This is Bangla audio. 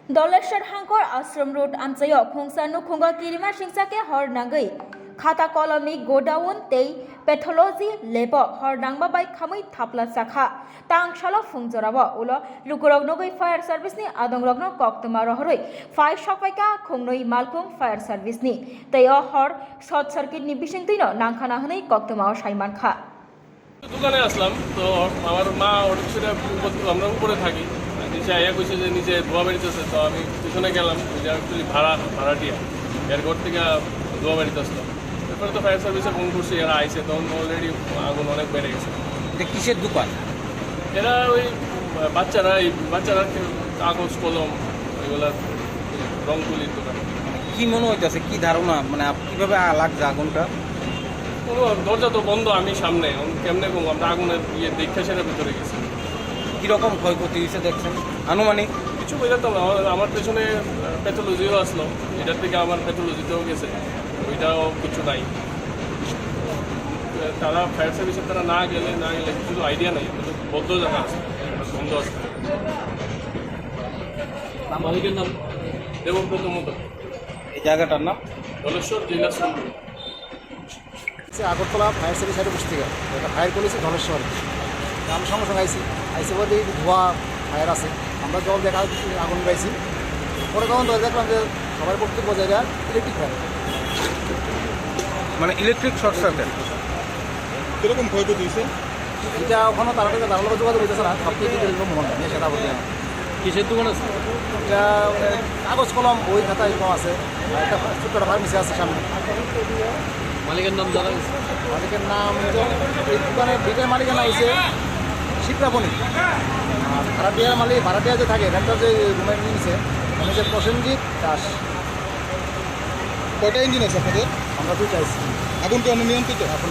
Doleshar Hangkor Ashram Road Amsayo Khongsa no Khonga Kirima Shingsake Hor Nangai Khata Kolami Godown Tei Pathology Lebo Hor Nangba by Kamui Thapla Sakha Tang Shala Fungzoraba Ulo Lukurog Nogai Fire Service ni Adong Rogno Koktuma Rohoroi Fire Shopaka Kongnoi Malkung Fire Service ni Teo Hor Short Circuit ni Bishintino Nankana Hane Koktuma Shaiman Kha দোকানে আসলাম তো আমার মা অটোরিক্সাটা আমরা উপরে থাকি নিচে আইয়া কইছে যে নিচে ধোয়া বেরিতেছে তো আমি পিছনে গেলাম যে অ্যাকচুয়ালি ভাড়াটিয়া এর ঘর থেকে ধোয়া বেরিতে আসলাম তারপরে তো ফায়ার সার্ভিসে ফোন করছি এরা আইসে তখন অলরেডি আগুন অনেক বেড়ে গেছে। এটা কিসের দোকান? এরা ওই বাচ্চারা কাগজ কলম ওইগুলা রং তুলির দোকান। কি মনে হইতেছে, কি ধারণা, মানে কীভাবে লাগছে আগুনটা? কোনো দরজা তো বন্ধ, আমি সামনে কেমনে কম আমরা আগুনের দেখে সেটা ভিতরে গেছি। কীরকম ক্ষয়ক্ষতি হয়েছে দেখছেন আনুমানিক? কিছু বোঝাতাম না, আমার পেছনে প্যাথোলজিও আসলো, এটার থেকে আমার প্যাথোলজিতেও গেছে, ওইটাও কিছু নাই। তারা ফায়ার সার্ভিসের তারা না গেলে কিছু আইডিয়া নেই, বদ্ধ জায়গা আছে, বন্ধ আছে। মালিকের নাম দেবব্রত মতো। এই জায়গাটার নাম ধলেশ্বর জেলা সুন্দর। আগরতলা ফায়ার সার্ভিস সাইডে বসে থেকে একটা ফায়ার করেছে ধলেশ্বর। আমি সঙ্গে সঙ্গে আইসি বলতে ধোয়া ফায়ার আছে, আমরা জল দেখা আগুন পাইছি। পরে কখন ধরে দেখলাম যে সবাই বক্তব্য জায়গা ইলেকট্রিক ফায়ার, মানে ইলেকট্রিক শর্ট সার্কিট। কীরকম ক্ষয়ক্ষতি হয়েছে এটা ওখানে তারা থেকে দাঁড়ালো যোগাযোগ হইতেছে না, সব কিছু এরকম মনে হয় সেটা বলতে। কিসের দোকান আছে? এটা কাগজ কলম বই খাতা এরকম আছে, একটা ছোট্ট একটা ফার্মেসি আছে সামনে। মালিকের নাম জানা গেছে? মালিকের নাম এই দোকানের দুইটার মালিকের নাম হয়েছে শিপ্রাপনি, আর ভাড়াটিয়া যে থাকে একটা যে রুমের নিয়েছে মানে যে প্রসেনজিৎ দাস। কয়টা ইঞ্জিন আছে আপনাদের? আমরা দুইটা আছি। আগুনটা অনিয়ন্ত্রিত? এখন